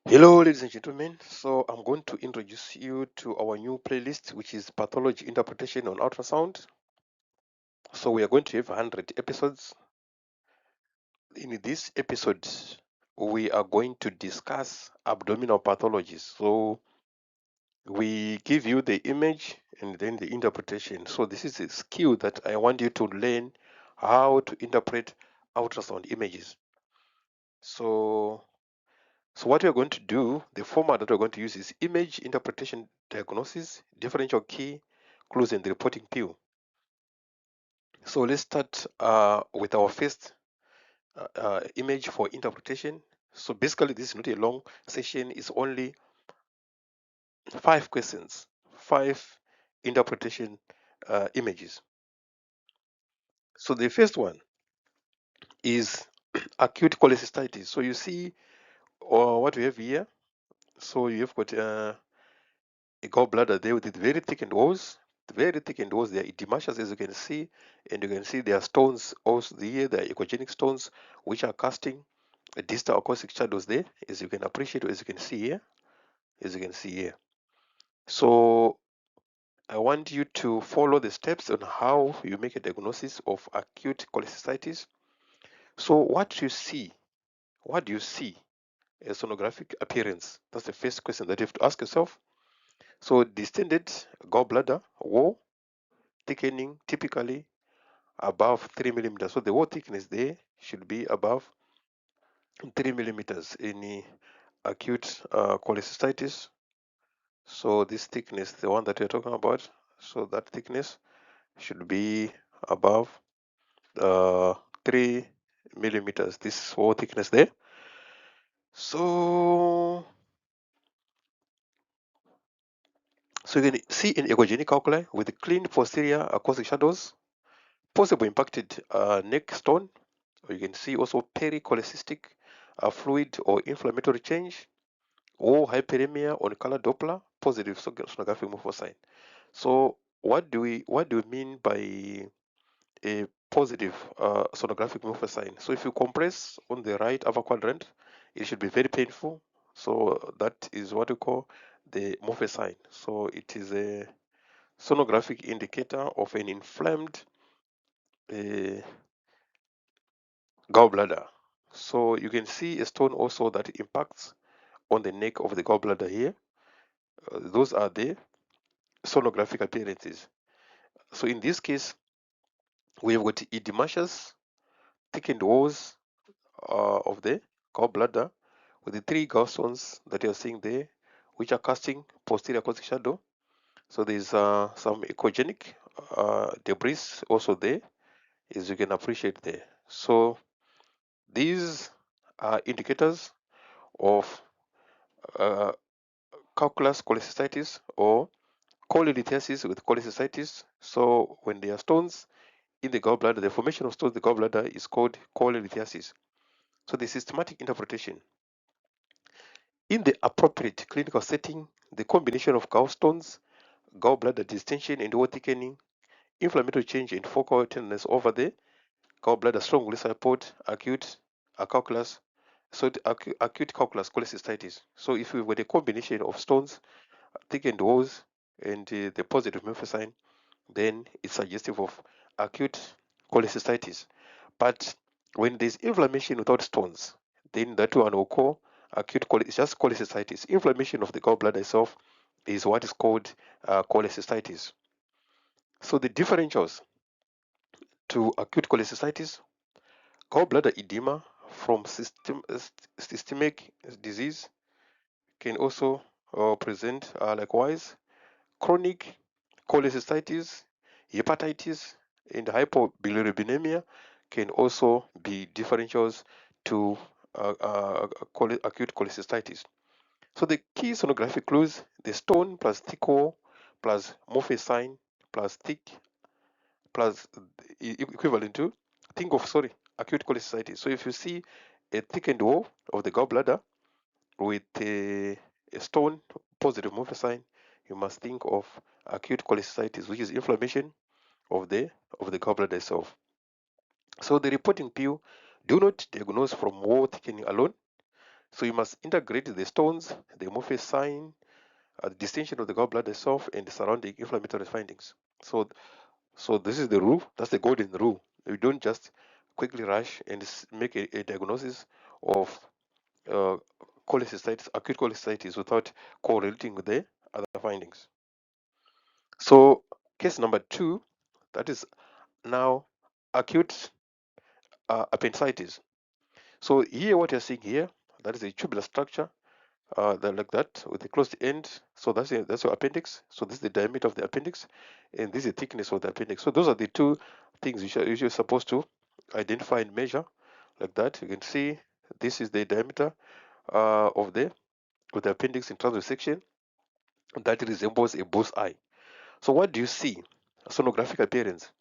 Hello, ladies and gentlemen. So I'm going to introduce you to our new playlist, which is Pathology Interpretation on Ultrasound. So we are going to have 100 episodes. In this episode, we are going to discuss abdominal pathologies. So we give you the image and then the interpretation. So this is a skill that I want you to learn how to interpret ultrasound images. So what we're going to do, the format that we're going to use is image interpretation diagnosis, differential key, clues, and the reporting pew. So let's start with our first image for interpretation. So basically, this is not a long session, it's only 5 questions, 5 interpretation images. So the first one is acute cholecystitis. So you see what we have here. So you have got a gallbladder there with it very thickened walls, very thickened walls. There are edematous, as you can see, and you can see there are stones also here. There are echogenic stones which are casting distal acoustic shadows there, as you can appreciate, as you can see here, as you can see here. So I want you to follow the steps on how you make a diagnosis of acute cholecystitis. So what do you see? A sonographic appearance. That's the first question that you have to ask yourself. So distended gallbladder wall thickening typically above 3 millimeters. So the wall thickness there should be above 3 millimeters in acute cholecystitis. So this thickness, the one that we're talking about, so that thickness should be above uh, 3 millimeters. This wall thickness there. So you can see an echogenic calculi with clean posterior acoustic shadows, possible impacted neck stone, or you can see also pericholecystic fluid or inflammatory change, or hyperemia on color Doppler, positive sonographic morphosine. So what do we mean by a positive sonographic morphosine? So if you compress on the right upper quadrant, it should be very painful. So that is what we call the morphosine. So it is a sonographic indicator of an inflamed uh, gallbladder. So you can see a stone also that impacts on the neck of the gallbladder here. Those are the sonographic appearances. So in this case, we have got edematous thickened walls of the gallbladder with the 3 gallstones that you are seeing there, which are casting posterior acoustic shadow. So there's some echogenic debris also there, as you can appreciate there. So these are indicators of uh, calculus cholecystitis or cholelithiasis with cholecystitis. So when there are stones in the gallbladder, the formation of stones in the gallbladder is called cholelithiasis. So the systematic interpretation. In the appropriate clinical setting, the combination of gallstones, gallbladder distension and wall thickening, inflammatory change and focal tenderness over the gallbladder strongly support acute calculus, acute calculus cholecystitis. So if we've got a combination of stones, thickened walls, and the positive morphosine, then it's suggestive of acute cholecystitis. But when there's inflammation without stones, then that one will call acute it's just cholecystitis. Inflammation of the gallbladder itself is what is called cholecystitis. So the differentials to acute cholecystitis, gallbladder edema from systemic disease can also present likewise. Chronic cholecystitis, hepatitis, and hypobilirubinemia can also be differentials to acute cholecystitis. So the key sonographic clues: the stone plus thick wall plus morphosine plus thick plus equivalent to acute cholecystitis. So if you see a thickened wall of the gallbladder with a stone positive morphosine, you must think of acute cholecystitis, which is inflammation of the gallbladder itself. So the reporting pill: do not diagnose from wall thickening alone. So you must integrate the stones, the amorphous sign, the distension of the gallbladder itself, and the surrounding inflammatory findings. So this is the rule. That's the golden rule. You don't just quickly rush and make a diagnosis of uh, cholecystitis, acute cholecystitis, without correlating with the other findings. So case number 2, that is now acute appendicitis. So here, what you're seeing here, that is a tubular structure, like that with a closed end. So that's your appendix. So this is the diameter of the appendix, and this is the thickness of the appendix. So those are the two things you're supposed to identify and measure, like that. You can see this is the diameter of the appendix in terms of section that resembles a bull's eye. So what do you see? Sonographic appearance: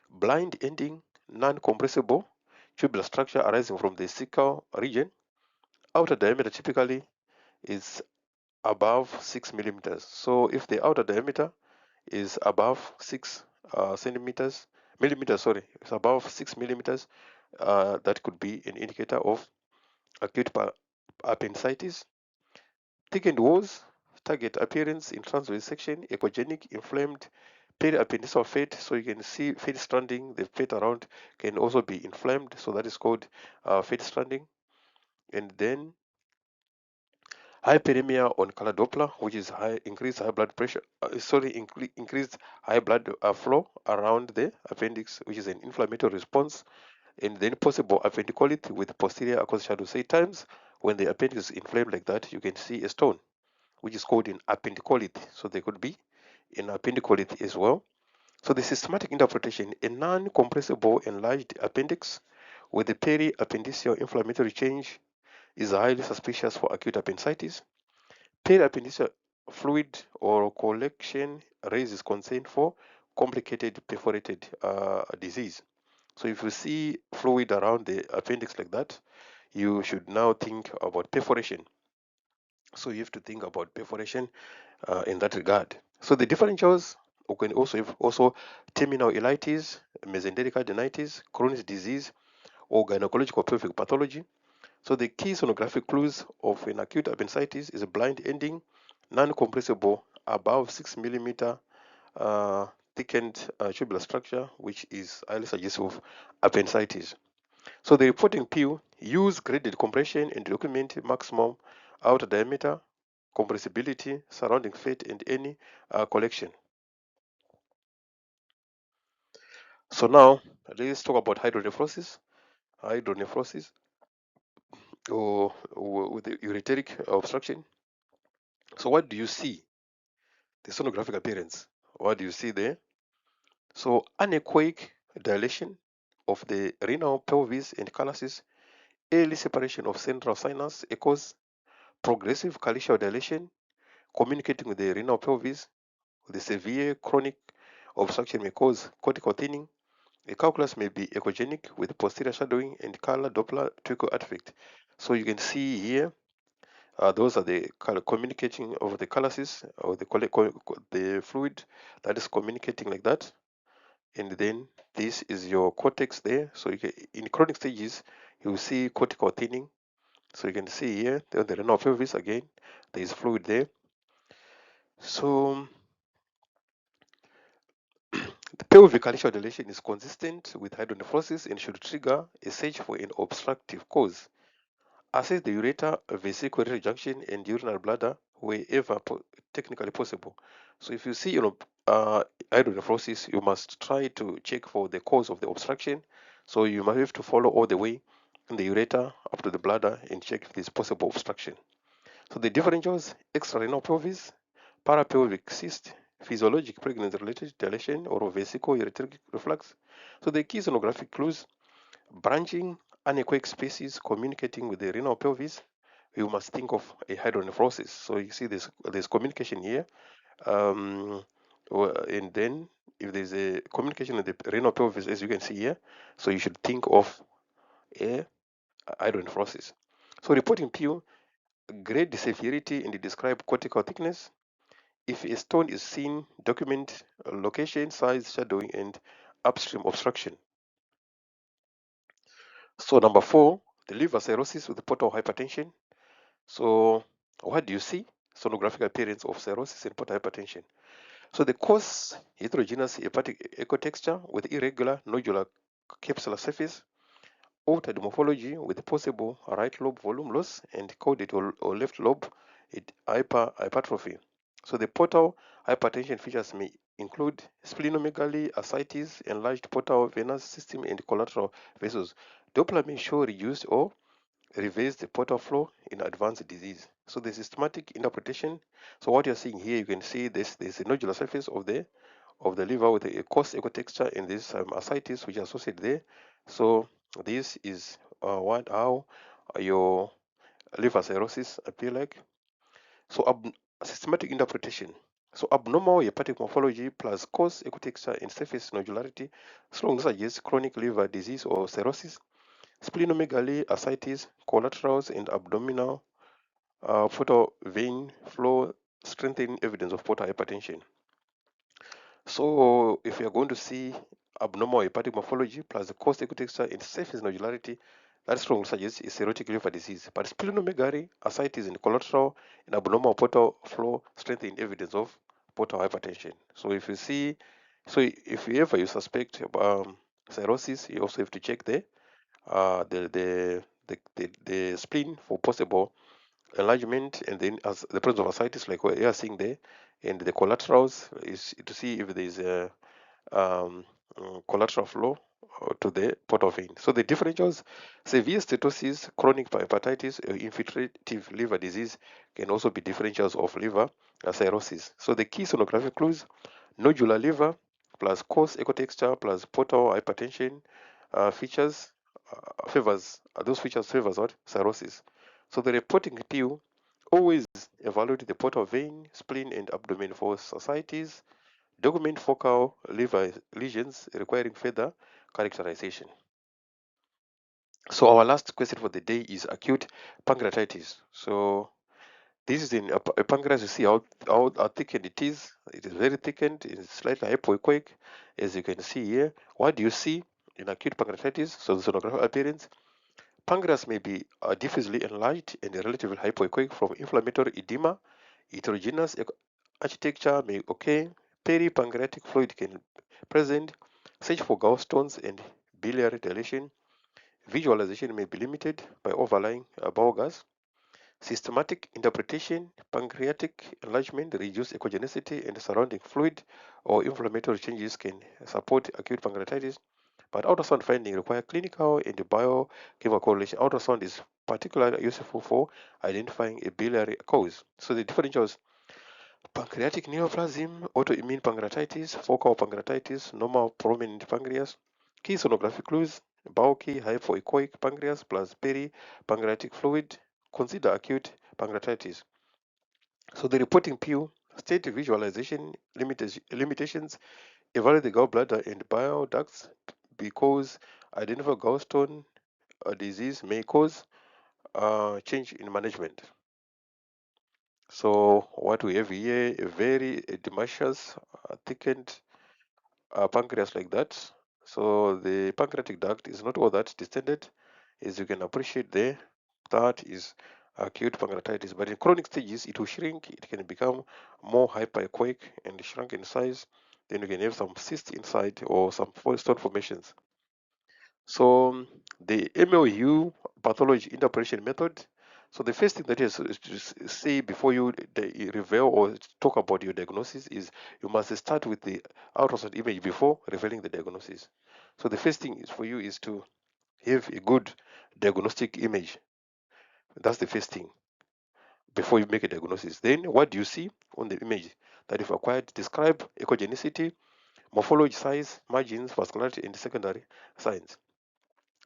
blind ending, non-compressible tubular structure arising from the cecal region. Outer diameter typically is above 6 millimeters. So if the outer diameter is above 6 millimeters, sorry, it's above 6 millimeters, that could be an indicator of acute appendicitis. Thickened walls, target appearance in transverse section, echogenic, inflamed, periappendiceal fat. So you can see fat stranding, the fat around can also be inflamed. So that is called fat stranding. And then hyperemia on color Doppler, which is increased high blood pressure, increased high blood flow around the appendix, which is an inflammatory response. And then possible appendicolite with posterior across shadow. Say times when the appendix is inflamed like that, you can see a stone, which is called an appendicolite. So there could be an appendicolite as well. So the systematic interpretation: a non-compressible enlarged appendix with a periappendiceal inflammatory change is highly suspicious for acute appendicitis. Periappendiceal fluid or collection raises concern for complicated perforated disease. So if you see fluid around the appendix like that, you should now think about perforation. So you have to think about perforation in that regard. So the differentials can also have terminal ileitis, mesenteric adenitis, Crohn's disease, or gynecological pelvic pathology. So the key sonographic clues of an acute appendicitis is a blind ending, non-compressible, above 6 millimeter thickened tubular structure, which is highly suggestive of appendicitis. So the reporting PU: use graded compression and document maximum outer diameter, compressibility, surrounding fat, and any collection. So now let's talk about hydronephrosis. Hydronephrosis, or with the ureteric obstruction. So what do you see? The sonographic appearance. What do you see there? So anechoic dilation of the renal pelvis and calyces, early separation of central sinus echoes, progressive calyceal dilation communicating with the renal pelvis. The severe chronic obstruction may cause cortical thinning. A calculus may be echogenic with posterior shadowing and color Doppler twinkle artifact. So you can see here, those are the color communicating of the calyces, or the fluid that is communicating like that. And then this is your cortex there. So in chronic stages, you will see cortical thinning. So you can see here, the renal pelvis again, there is fluid there. So the pelvicalyceal dilation is consistent with hydronephrosis and should trigger a search for an obstructive cause. Assess the ureter, vesicular junction, and urinary bladder wherever technically possible. So if you see hydronephrosis, you must try to check for the cause of the obstruction. So you might have to follow all the way in the ureter up to the bladder and check if there's possible obstruction. So the differentials: extrarenal pelvis, parapelvic cyst, physiologic pregnancy-related dilation or vesico-ureteric reflux. So the key sonographic clues: branching anechoic spaces communicating with the renal pelvis. You must think of a hydronephrosis. So you see there's communication here, and then if there's a communication with the renal pelvis, as you can see here, so you should think of a hydronephrosis. So reporting PU: grade severity and describe cortical thickness. If a stone is seen, document location, size, shadowing, and upstream obstruction. So number 4, the liver cirrhosis with portal hypertension. So what do you see? Sonographic appearance of cirrhosis and portal hypertension. So the cause, heterogeneous hepatic echo texture with irregular nodular capsular surface, altered morphology with possible right lobe volume loss and caudate or left lobe hypertrophy. So the portal hypertension features may include splenomegaly, ascites, enlarged portal venous system, and collateral vessels. Doppler may show reduced or reversed portal flow in advanced disease. So the systematic interpretation. So what you're seeing here, you can see there's a nodular surface of the liver with a coarse echo texture and this ascites which are associated there. So this is how your liver cirrhosis appear like. So systematic interpretation. So abnormal hepatic morphology plus coarse echo texture and surface nodularity strongly suggests chronic liver disease or cirrhosis. Splenomegaly, ascites, collaterals, and abdominal portal vein flow strengthening evidence of portal hypertension. So if you're going to see abnormal hepatic morphology plus the coarse echo texture and surface nodularity, that strongly suggests is cirrhotic liver disease. But splenomegaly, ascites, and collateral and abnormal portal flow strengthen evidence of portal hypertension. So if you see, so if you ever you suspect cirrhosis, you also have to check the spleen for possible enlargement, and then as the presence of ascites like what you are seeing there, and the collaterals is to see if there is a collateral flow to the portal vein. So the differentials, severe steatosis, chronic hepatitis, infiltrative liver disease can also be differentials of liver cirrhosis. So the key sonographic clues: nodular liver plus coarse echo texture plus portal hypertension features favors those features favors what cirrhosis. So the reporting PU always evaluate the portal vein, spleen, and abdomen for ascites. Document focal liver lesions requiring further characterization. So our last question for the day is acute pancreatitis. So this is in a pancreas. You see how thickened it is. It is very thickened. It is slightly hypoechoic, as you can see here. What do you see in acute pancreatitis? So the sonographic appearance. Pancreas may be diffusely enlarged and relatively hypoechoic from inflammatory edema. Heterogeneous architecture may occur. Peripancreatic fluid can present. Search for gallstones and biliary dilation. Visualization may be limited by overlying bowel gas. Systematic interpretation: pancreatic enlargement, reduced echogenicity, and surrounding fluid or inflammatory changes can support acute pancreatitis. But ultrasound finding require clinical and biochemical correlation. Ultrasound is particularly useful for identifying a biliary cause. So the differentials: pancreatic neoplasm, autoimmune pancreatitis, focal pancreatitis, normal prominent pancreas. Key sonographic clues: bulky hypoechoic pancreas plus peripancreatic fluid. Consider acute pancreatitis. So the reporting PU: state visualization limitations, evaluate the gallbladder and bile ducts because identify gallstone disease may cause change in management. So what we have here, a very edematous, thickened pancreas like that. So the pancreatic duct is not all that distended, as you can appreciate there. That is acute pancreatitis. But in chronic stages, it will shrink. It can become more hyperechoic and shrunk in size. Then you can have some cysts inside or some stone formations. So the MLU pathology interpretation method. So the first thing that is to say before you reveal or talk about your diagnosis is you must start with the ultrasound image before revealing the diagnosis. So the first thing is for you is to have a good diagnostic image. That's the first thing before you make a diagnosis. Then what do you see on the image that if acquired? Describe echogenicity, morphology, size, margins, vascularity, and secondary signs.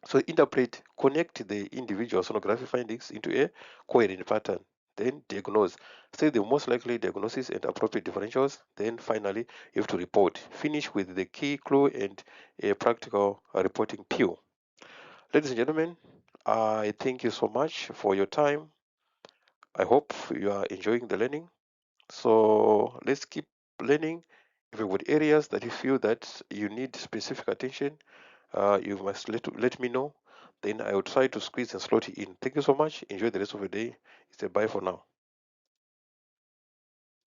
So interpret, connect the individual sonography findings into a coherent pattern. Then diagnose. Say the most likely diagnosis and appropriate differentials. Then finally, you have to report. Finish with the key clue and a practical reporting PU. Ladies and gentlemen, I thank you so much for your time. I hope you are enjoying the learning. So let's keep learning. If you've got areas that you feel that you need specific attention, you must let me know. then I will try to squeeze and slot it in. Thank you so much. Enjoy the rest of the day. It's a bye for now.